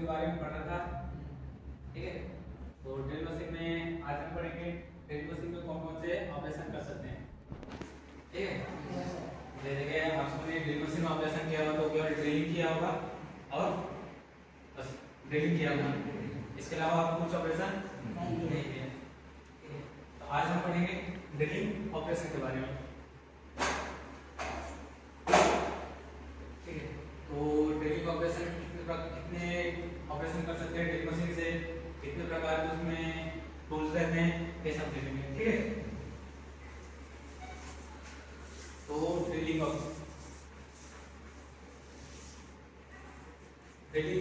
के बारे में पढ़ रखा, ठीक है। तो ड्रिल मशीन में आज हम पढ़ेंगे ड्रिल मशीन में कौन कौन से ऑपरेशन कर सकते हैं, ठीक है। जैसे कि आप सबने ड्रिल मशीन में ऑपरेशन किया होगा तो केवल ड्रिलिंग किया होगा और बस ड्रिलिंग किया होगा, इसके अलावा आप कुछ ऑपरेशन नहीं किया। तो आज हम पढ़ेंगे ड्रिलिंग ऑपरेशन के बारे में, ठीक है। तो ड्रिलिंग ऑपरेशन कितने ऑपरेशन कर सकते हैं ड्रिल मशीन से, कितने प्रकार के उसमें टूल्स रहते हैं, ये सब देखेंगे, ठीक है। तो ड्रिलिंग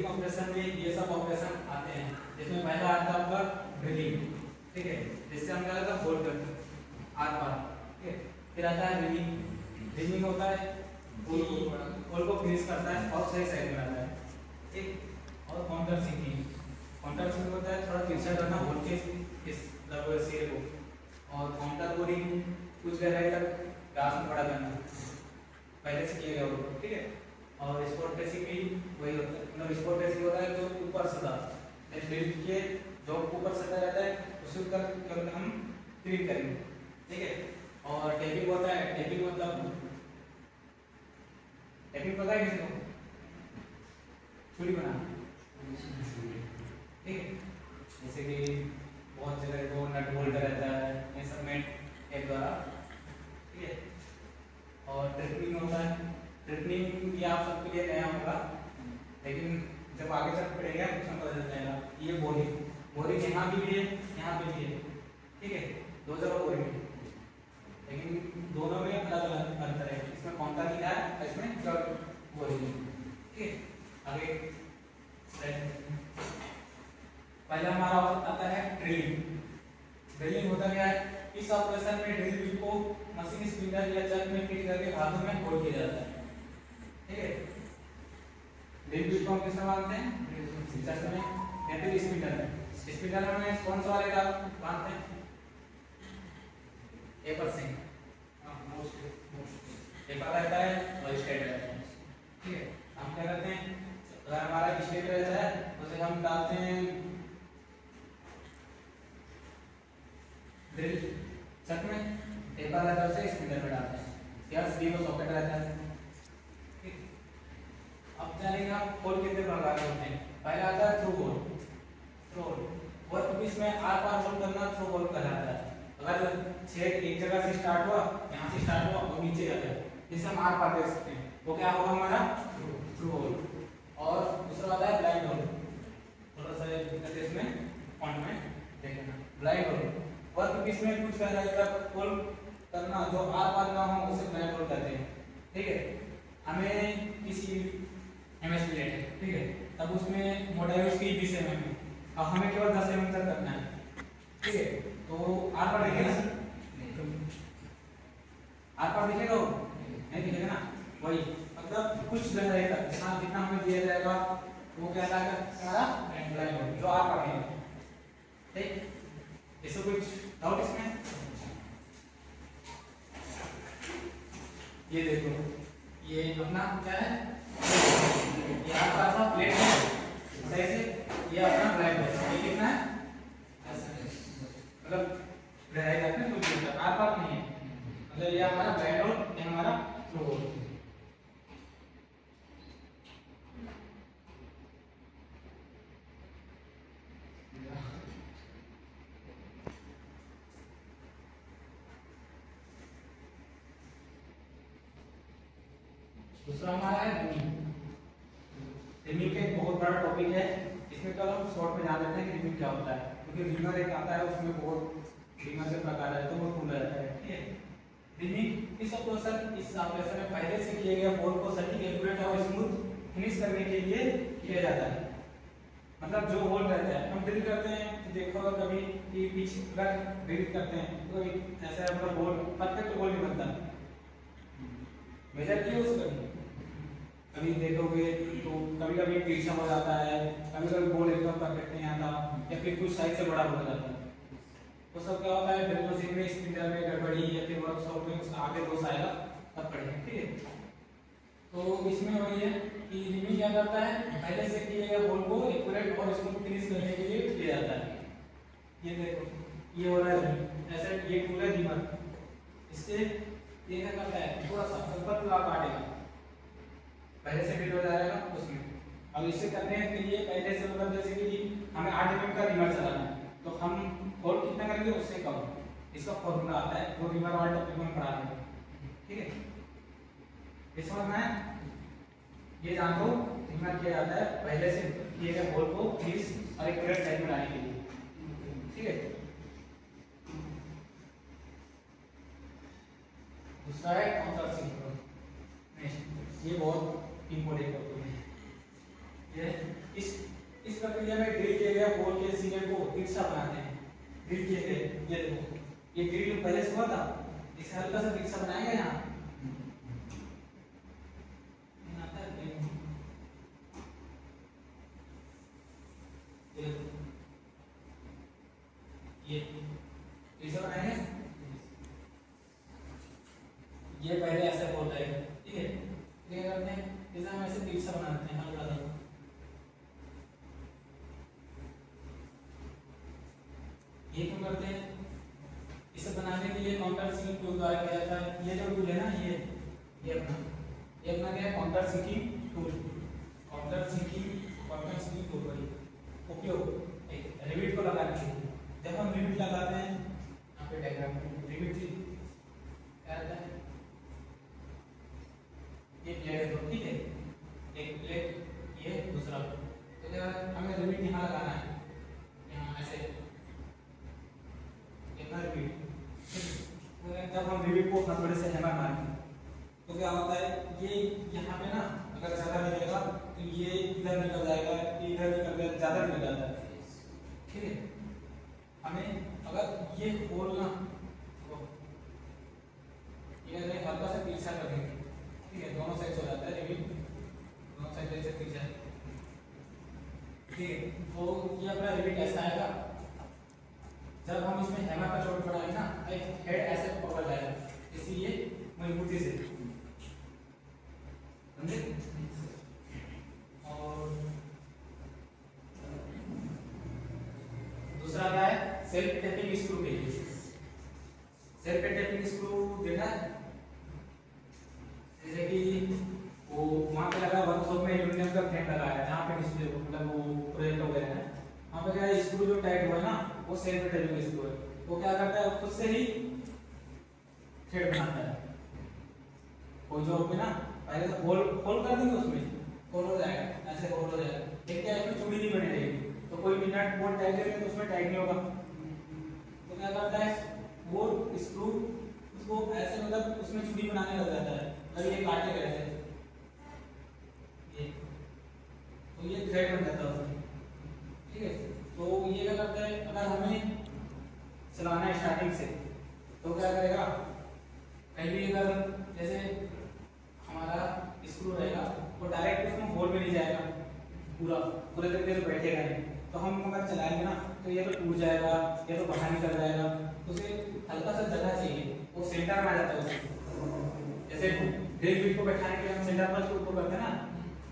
ऑपरेशन में ये सब ऑपरेशन आते हैं, जिसमें पहला आता है आपका ड्रिलिंग, ठीक है, जिससे हम क्या करते हैं होल करते हैं आर पार, ठीक है। फिर आता है ड्रिलिंग। ड्रिलिंग होता है होल को फिनिश करता है और सही साइड में आता है, ठीक। और काउंटर सिंकिंग होता है थोड़ा तिरछा करना होल के इस लगभग सिरे को, और काउंटर बोरिंग कुछ गहराई तक गास में बड़ा करना पहले से किया गया होगा, ठीक है। और स्पॉट टेस्टिंग भी वही होता है, मतलब स्पॉट टेस्टिंग होता है जो ऊपर सतह ड्रिल के जो ऊपर सतह रहता है उसे केवल हम क्लीन करेंगे, ठीक है। और टेपिंग होता है, टेपिंग मतलब टेपिंग पता है किसी को, छुरी बनाना, ठीक है। जैसे कि बहुत जगह को नट बोल्ट रहता है, ये सब में टेप द्वारा, ठीक है। और ट्रिपलिंग होता है, ट्रिपलिंग ये आप सबके लिए नया होगा, लेकिन जब आगे चल पड़ेगा उसमें पता चल जाएगा। ये बोरिंग यहाँ भी है, यहाँ पे भी है, ठीक है, दो जगह बोरिंग है, लेकिन दोनों में अलग अलग अंतर है, इसमें काउंटर की है, इसमें बोरिंग है, ठीक है। आगे पहला हमारा आता है ड्रिलिंग। ड्रिलिंग होता क्या है, इस ऑपरेशन में ड्रिल बिट को मशीन स्पिंडल या चक में फिट करके हाथों में होल किया जाता है, ठीक है। ड्रिल बिट को हम किसमें बांधते हैं, चक में या फिर स्पिंडल में। स्पिंडल में कौन सा वाले का बांधते हैं, ए परसेंट एक वाला रहता है और स्ट्रेट रहता है, ठीक है। हम क्या करते हैं, अगर हमारा स्ट्रेट रहता है उसे हम डालते हैं ड्रिल चक में, एक वाला रहता है उसे स्पिंडल में डालते हैं, या सीधी को सॉकेट रहता है, ठीक। अब जानेंगे हम होल कितने प्रकार के होते हैं। पहला आता है थ्रू होल। वर्कपीस में आर पार होल करना थ्रू होल कहलाता है। अगर छेद एक जगह से स्टार्ट हुआ, यहाँ से स्टार्ट हुआ और नीचे जा गया, जिसे हम आर पार दे सकते हैं, वो क्या होगा हमारा थ्रू होल। और दूसरा आता है ब्लाइंड होल, थोड़ा सा दिक्कत है इसमें पॉइंट में देखना। ब्लाइंड होल वर्कपीस में कुछ गहराई तक होल करना जो आर पार ना हो उसे ब्लाइंड होल कहते हैं, ठीक है। हमें किसी एमएस प्लेट है, ठीक है, तब उसमें मोटाई उसकी 20 mm है, अब हमें केवल 10 mm तक करना है, ठीक है। तो आर पार दिखेगा, आर पार दिखेगा वो नहीं दिखेगा ना, वही मतलब कुछ गहराई तक जितना हमें दिया जाएगा वो क्या आएगा हमारा ब्लाइंड होल जो आर पार है, ठीक। इससे कुछ डाउट इसमें, ये देखो ये अपना क्या है, ये आपका अपना प्लेट है, सही से ये अपना ब्लाइंड होल, ये कितना है मतलब गहराई तक में कुछ नहीं आर पार नहीं है, मतलब ये हमारा ब्लाइंड होल, ये हमारा थ्रू होल। दूसरा हमारा है रिमिंग। रिमिंग एक बहुत बड़ा टॉपिक है, इसमें कल हम शॉर्ट में जान लेते हैं कि रिमिंग क्या होता है, क्योंकि रिमर एक आता है उसमें बहुत रिमर के प्रकार है तो वो टूल रहता है, ठीक है। रिमिंग इस ऑपरेशन में पहले से किए गए बोल को सटीक एक्यूरेट और स्मूथ फिनिश करने के लिए किया जाता है। मतलब जो होल रहता है हम ड्रिल करते हैं तो देखो कभी कि पीछे अगर ड्रिल करते हैं तो ऐसा मतलब होल परफेक्ट होल नहीं बनता, मेजर किए उसका कभी देखोगे तो कभी कभी तिरछा हो जाता है, कभी कभी बोल एकदम परफेक्ट नहीं आता, या फिर कुछ साइज से बड़ा हो जाता है। तो सब क्या होता है ड्रिल मशीन में स्पिंडल में गड़बड़ी या फिर वर्कशॉप में उसका आगे दोष आएगा तब पड़ेगा, ठीक है। तो इसमें वही है कि रिमी क्या करता है, पहले से किए गए होल को एक्यूरेट और स्मूथ फिनिश करने के लिए ले जाता है। ये देखो ये हो रहा है ऐसे, ये टूल है रिमर, इससे ये क्या करता है, थोड़ा सा ऊपर पूरा काटेगा, पहले से फिट हो जाएगा उसमें। अब इसे करने के लिए पहले से मतलब जैसे कि हमें 8 mm का रिमर चलाना है, तो हम होल कितना करेंगे उससे कम, इसका फॉर्मूला आता है जो रिमर वाले टॉपिक में पढ़ा रहे हैं, ठीक है। इस समझ में ये जान लो रिमर किया जाता है पहले से किए गए होल को फिनिश और एक करेक्ट साइज में लाने के लिए, ठीक है। दूसरा है काउंटर सिंक्रोन, ये बहुत इंपॉर्टेंट टॉपिक है। ये इस प्रक्रिया में ड्रिल किए गए होल के सीने को तिरछा बनाते हैं। ड्रिल किए गए, ये देखो ये ड्रिल पहले से हुआ था, इसे हल्का सा तिरछा बनाएंगे यहाँ, ये तिरछा बनाएंगे, ये पहले ऐसे होता है, ठीक है। क्या करते हैं, इसे हम ऐसे तिरछा बनाते हैं हल्का सा, ये क्यों करते हैं, इसे बनाने के लिए काउंटर सिंकिंग टूल द्वारा किया जाता है। ये जो टूल है ना, ये अपना क्या है, counter sinking tool, counter sinking tool का उपयोग रिविट को लगाने के लिए। जब हम रिविट लगाते हैं, यहाँ पे डायग्राम रिविट क्या रहता है, ये प्लेट है तो, ठीक है, एक प्लेट ये दूसरा, तो क्या हमें रिविट यहाँ लगाना है, यहाँ ऐसे रिविट। जब हम रिविट को अपना थोड़े से हैमर मारेंगे तो क्या होता है, ये यहाँ पे ना अगर ज्यादा निकलेगा तो ये इधर निकल जाएगा, इधर निकल जाएगा, ज्यादा निकल जाता है, ठीक है। हमें अगर ये होल ना तो ये हल्का सा तिरछा कर देंगे, ठीक है, दोनों साइड हो जाता है रिविट, दोनों साइड से तिरछा, ठीक है। तो ये अपना रिविट ऐसा आएगा, जब हम इसमें हैमर का चोट पड़ाएंगे ना, एक हेड ऐसे पकड़ जाएगा, इसलिए मजबूती से, समझे। और दूसरा क्या है, सेल्फ टेपिंग स्क्रू के लिए। सेल्फ टेपिंग स्क्रू देखा है, जैसे कि वो वहां पे लगा वर्कशॉप में एल्यूमिनियम का फ्रेम लगा है, जहाँ पे डिस्प्ले मतलब वो प्रोजेक्ट वगैरह है, वहाँ पे क्या है, स्क्रू जो टाइट हुआ है ना, वो सेल्फ टेपिंग स्क्रू है। वो क्या करता है, खुद से ही थ्रेड बनाता है। कोई जो होगी ना, पहले तो होल कर देंगे, उसमें होल हो जाएगा, ऐसे होल हो जाएगा, लेकिन क्या इसमें चूड़ी नहीं बनी रहेगी, तो कोई भी नट बोल्ट टाइट करेंगे तो उसमें टाइट नहीं होगा। तो क्या करता है, वो स्क्रू उसको ऐसे मतलब उसमें चूड़ी बनाने लग जाता है, और ये काटे रहते हैं, तो ये थ्रेड बन जाता है उसमें, ठीक है। तो ये क्या करता है, अगर हमें चलाना है स्टार्टिंग से, तो क्या करेगा, पहले अगर जैसे हमारा स्क्रू रहेगा वो डायरेक्ट उसमें होल में नहीं जाएगा, पूरे तरीके से बैठेगा नहीं, तो हम अगर चलाएंगे ना तो ये तो टूट जाएगा, ये तो बाहर निकल जाएगा, तो उसे हल्का सा जगह चाहिए, वो सेंटर में आ जाता है उसमें। जैसे ड्रिल बिट को बैठाने के लिए हम सेंटर पर उसको करते हैं ना,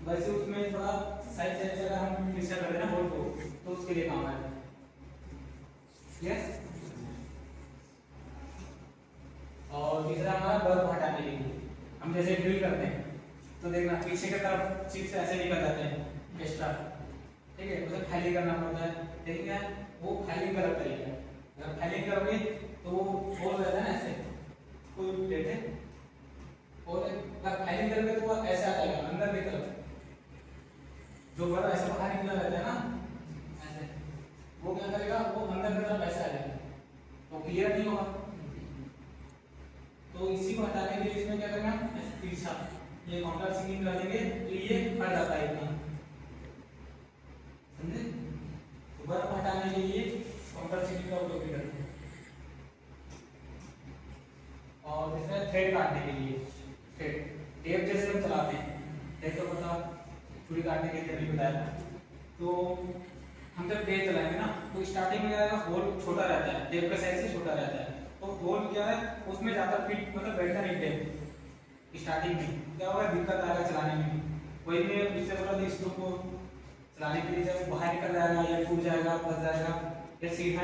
वैसे उसमें थोड़ा साइड साइड से अगर हम फिक्स कर देना होल को, तो उसके लिए काम आएगा, यस। और तीसरा हमारा बर्फ हटाने के लिए, हम जैसे ड्रिल करते हैं तो देखना पीछे की तरफ चिप्स ऐसे निकल जाते हैं एक्स्ट्रा, ठीक है, उसे खाली करना पड़ता है, लेकिन क्या वो फाइलिंग का तरीका है। अगर फाइलिंग करोगे तो वो होल रहता है ना, ऐसे कोई प्लेट है और अगर फाइलिंग करोगे तो वो ऐसे आ जाएगा अंदर की तरफ, जो बर्फ ऐसे बाहर निकला रहता है ना ऐसे, वो क्या करेगा, वो अंदर की तरफ ऐसे आ जाएगा, तो क्लियर नहीं होगा। तो इसी को हटाने के लिए इसमें क्या करना है, तिरछा ये काउंटर सिंकिंग कर देंगे तो ये हट जाता है इतना, समझे। तो बर्फ हटाने के लिए काउंटर सिंकिंग का उपयोग करते हैं। और दूसरा थ्रेड काटने के लिए, थ्रेड टेप जैसे हम चलाते हैं, टेप तो पता छुरी काटने के लिए भी बताया, तो हम जब टेप चलाएंगे ना तो स्टार्टिंग में होल छोटा रहता है, टेप का साइज से छोटा रहता है, तो होल क्या है उसमें ज्यादा फिट मतलब बैठता नहीं टेप, स्टार्टिंग में क्या होगा, दिक्कत आएगा चलाने में। वही मैं इससे बोला था, स्क्रू को चलाने के लिए जब बाहर निकल जाएगा या टूट जाएगा, फंस जाएगा या सीधा